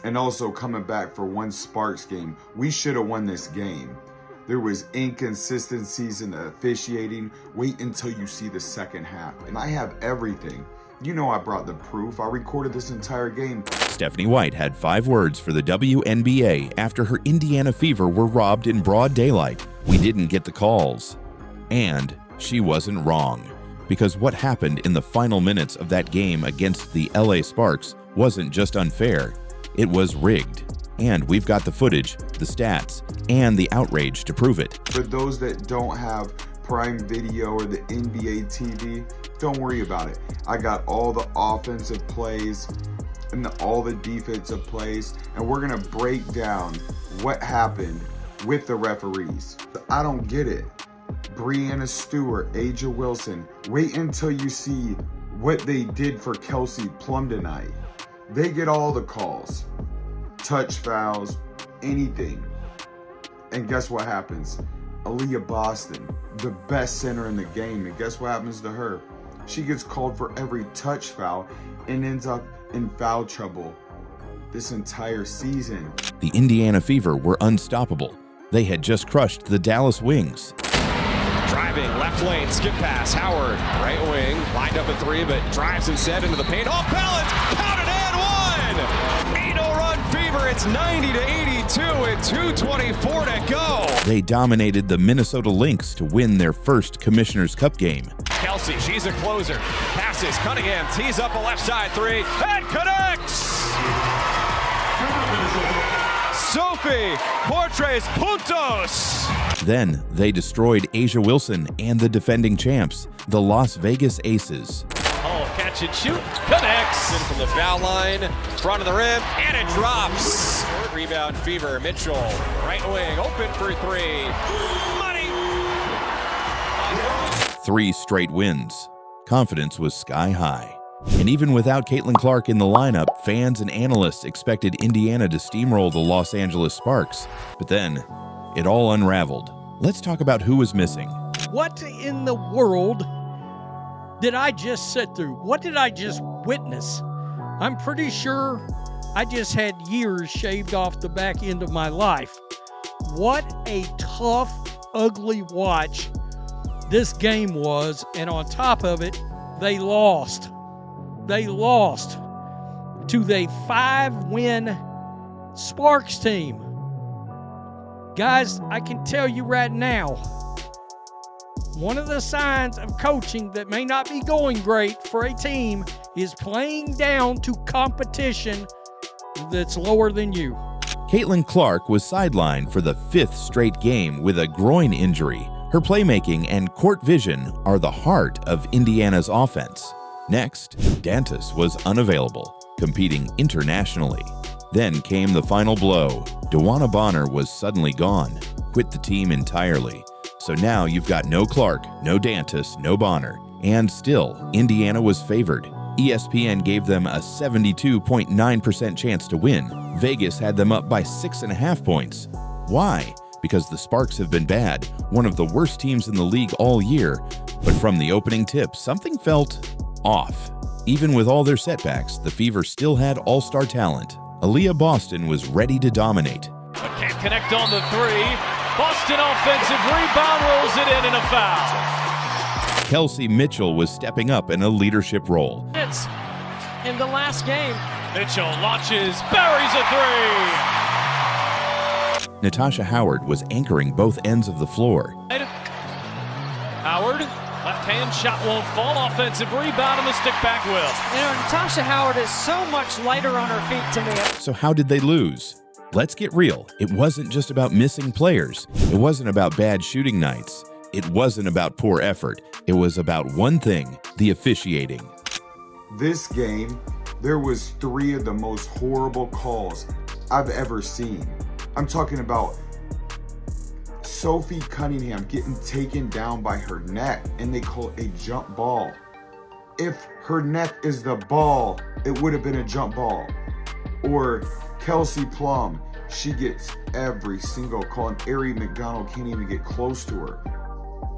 And also coming back for one Sparks game, we should have won this game. There was inconsistencies in the officiating. Wait until you see the second half. And I have everything. You know I brought the proof. I recorded this entire game. Stephanie White had 5 words for the WNBA after her Indiana Fever were robbed in broad daylight. We didn't get the calls. And she wasn't wrong. Because what happened in the final minutes of that game against the LA Sparks wasn't just unfair, it was rigged. And we've got the footage, the stats, and the outrage to prove it. For those that don't have Prime Video or the NBA TV, don't worry about it. I got all the offensive plays and all the defensive plays, and we're gonna break down what happened with the referees. I don't get it. Breanna Stewart, Asia Wilson, wait until you see what they did for Kelsey Plum tonight. They get all the calls, touch fouls, anything. And guess what happens? Aaliyah Boston, the best center in the game, and guess what happens to her? She gets called for every touch foul and ends up in foul trouble this entire season. The Indiana Fever were unstoppable. They had just crushed the Dallas Wings. Driving, left lane, skip pass, Howard, right wing, lined up at 3, but drives instead into the paint. Off balance, counted and one! 8-0 run Fever, it's 90-82 with 2:24 to go. They dominated the Minnesota Lynx to win their first Commissioner's Cup game. Kelsey, she's a closer, passes, Cunningham tees up a left side 3, and connects! Sophie Portres Puntos! Then they destroyed Asia Wilson and the defending champs, the Las Vegas Aces. Oh, catch and shoot, connects! In from the foul line, front of the rim, and it drops! Rebound Fever, Mitchell, right wing, open for 3. Money! 3 straight wins. Confidence was sky high. And even without Caitlin Clark in the lineup, fans and analysts expected Indiana to steamroll the Los Angeles Sparks. But then, it all unraveled. Let's talk about who was missing. What in the world did I just sit through? What did I just witness? I'm pretty sure I just had years shaved off the back end of my life. What a tough, ugly watch this game was, and on top of it, they lost. They lost to the 5-win Sparks team. Guys, I can tell you right now, one of the signs of coaching that may not be going great for a team is playing down to competition that's lower than you. Caitlin Clark was sidelined for the 5th straight game with a groin injury. Her playmaking and court vision are the heart of Indiana's offense. Next, Dantas was unavailable, competing internationally. Then came the final blow. Dewana Bonner was suddenly gone, quit the team entirely. So now you've got no Clark, no Dantas, no Bonner, and still, Indiana was favored. ESPN gave them a 72.9% chance to win. Vegas had them up by 6.5 points. Why? Because the Sparks have been bad, one of the worst teams in the league all year. But from the opening tip, something felt off. Even with all their setbacks, the Fever still had all-star talent. Aaliyah Boston was ready to dominate. But can't connect on the 3. Boston offensive rebound, rolls it in and a foul. Kelsey Mitchell was stepping up in a leadership role. It's in the last game. Mitchell launches, buries a 3. Natasha Howard was anchoring both ends of the floor. Howard, left-hand shot won't fall. Offensive rebound and the stick back will. You know, Natasha Howard is so much lighter on her feet to me. So how did they lose? Let's get real. It wasn't just about missing players. It wasn't about bad shooting nights. It wasn't about poor effort. It was about one thing, the officiating. This game, there was 3 of the most horrible calls I've ever seen. I'm talking about Sophie Cunningham getting taken down by her neck, and they call it a jump ball. If her neck is the ball, it would have been a jump ball. Or Kelsey Plum, she gets every single call, and Ari McDonald can't even get close to her.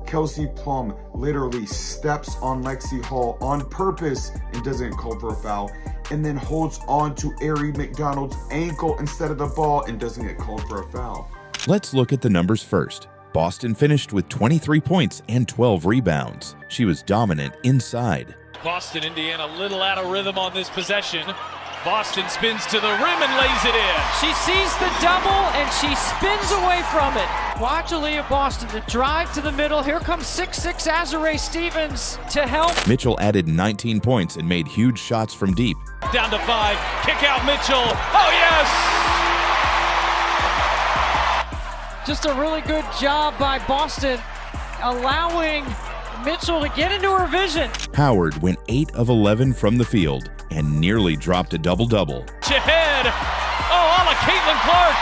Kelsey Plum literally steps on Lexi Hall on purpose and doesn't call for a foul. and then holds on to Arie McDonald's ankle instead of the ball and doesn't get called for a foul. Let's look at the numbers first. Boston finished with 23 points and 12 rebounds. She was dominant inside. Boston, Indiana, a little out of rhythm on this possession. Boston spins to the rim and lays it in. She sees the double and she spins away from it. Watch Aaliyah Boston, the drive to the middle. Here comes 6'6" Azurá Stevens to help. Mitchell added 19 points and made huge shots from deep. Down to 5, kick out Mitchell. Oh yes! Just a really good job by Boston, allowing Mitchell to get into her vision. Howard went 8 of 11 from the field and nearly dropped a double-double. Shahed. Oh, a la Caitlin Clark.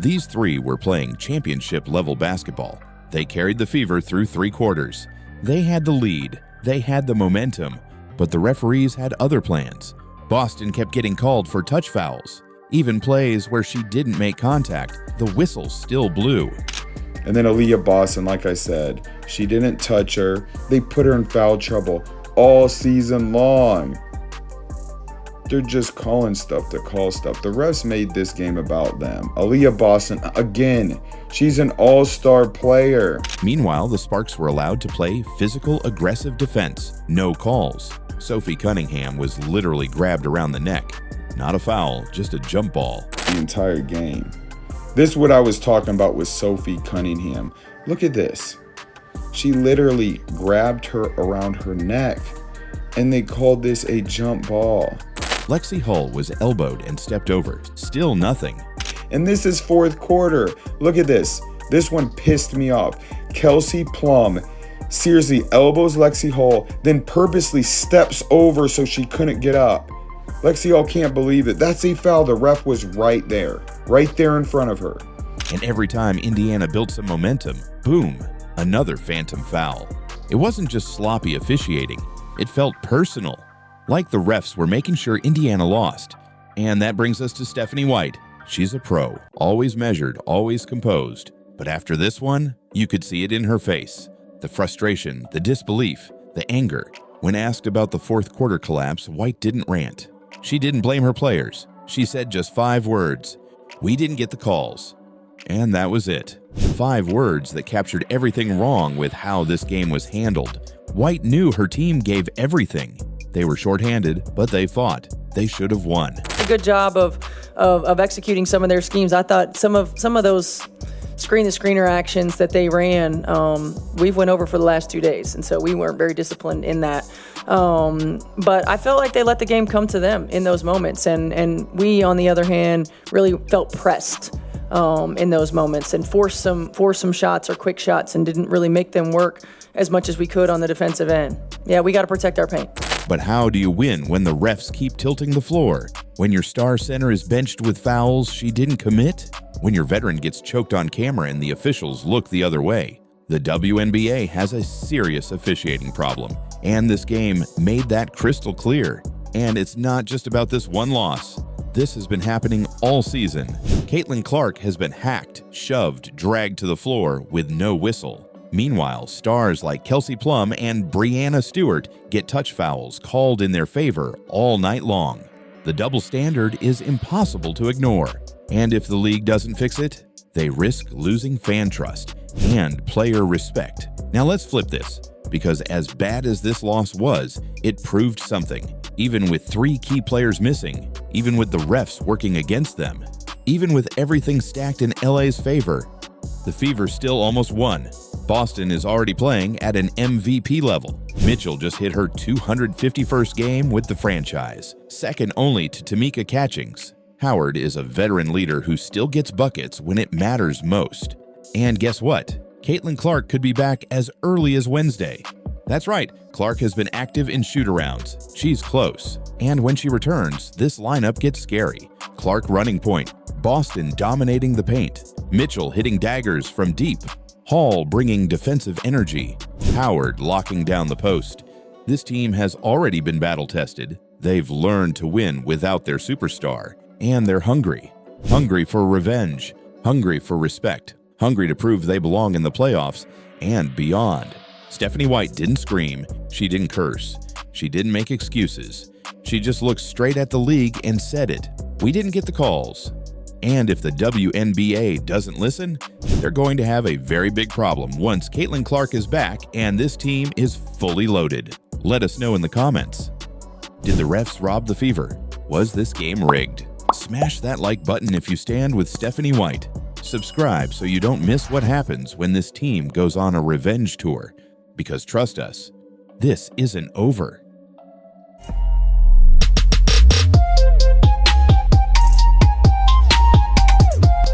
These three were playing championship-level basketball. They carried the Fever through 3 quarters. They had the lead, they had the momentum, but the referees had other plans. Boston kept getting called for touch fouls. Even plays where she didn't make contact, the whistle still blew. And then Aaliyah Boston, like I said, she didn't touch her. They put her in foul trouble all season long. They're just calling stuff to call stuff. The refs made this game about them. Aaliyah Boston, again, she's an all-star player. Meanwhile, the Sparks were allowed to play physical, aggressive defense. No calls. Sophie Cunningham was literally grabbed around the neck. Not a foul, just a jump ball. The entire game. This is what I was talking about with Sophie Cunningham. Look at this. She literally grabbed her around her neck, and they called this a jump ball. Lexi Hull was elbowed and stepped over. Still nothing. And this is 4th quarter. Look at this. This one pissed me off. Kelsey Plum seriously elbows Lexi Hull, then purposely steps over so she couldn't get up. Lexi Hull can't believe it. That's a foul. The ref was right there in front of her. And every time Indiana built some momentum, boom, another phantom foul. It wasn't just sloppy officiating. It felt personal, like the refs were making sure Indiana lost. And that brings us to Stephanie White. She's a pro, always measured, always composed. But after this one, you could see it in her face. The frustration, the disbelief, the anger. When asked about the 4th quarter collapse, White didn't rant. She didn't blame her players. She said just 5 words. We didn't get the calls. And that was it. 5 words that captured everything wrong with how this game was handled. White knew her team gave everything. They were shorthanded, but they fought. They should have won. A good job of executing some of their schemes. I thought some of those screen-to-screener actions that they ran, we've went over for the last 2 days, and so we weren't very disciplined in that. But I felt like they let the game come to them in those moments, and we, on the other hand, really felt pressed in those moments and forced some shots or quick shots and didn't really make them work as much as we could on the defensive end. Yeah, we got to protect our paint. But how do you win when the refs keep tilting the floor? When your star center is benched with fouls she didn't commit? When your veteran gets choked on camera and the officials look the other way? The WNBA has a serious officiating problem, and this game made that crystal clear. And it's not just about this one loss. This has been happening all season. Caitlin Clark has been hacked, shoved, dragged to the floor with no whistle. Meanwhile, stars like Kelsey Plum and Brianna Stewart get touch fouls called in their favor all night long. The double standard is impossible to ignore. And if the league doesn't fix it, they risk losing fan trust and player respect. Now let's flip this, because as bad as this loss was, it proved something. Even with 3 key players missing, even with the refs working against them, even with everything stacked in LA's favor, the Fever still almost won. Boston is already playing at an MVP level. Mitchell just hit her 251st game with the franchise, second only to Tamika Catchings. Howard is a veteran leader who still gets buckets when it matters most. And guess what? Caitlin Clark could be back as early as Wednesday. That's right, Clark has been active in shoot-arounds. She's close. And when she returns, this lineup gets scary. Clark running point, Boston dominating the paint, Mitchell hitting daggers from deep, Hall bringing defensive energy, Howard locking down the post. This team has already been battle-tested. They've learned to win without their superstar. And they're hungry. Hungry for revenge. Hungry for respect. Hungry to prove they belong in the playoffs and beyond. Stephanie White didn't scream, she didn't curse, she didn't make excuses. She just looked straight at the league and said it. We didn't get the calls. And if the WNBA doesn't listen, they're going to have a very big problem once Caitlin Clark is back and this team is fully loaded. Let us know in the comments. Did the refs rob the fever? Was this game rigged? Smash that like button if you stand with Stephanie White. Subscribe so you don't miss what happens when this team goes on a revenge tour. Because trust us, this isn't over.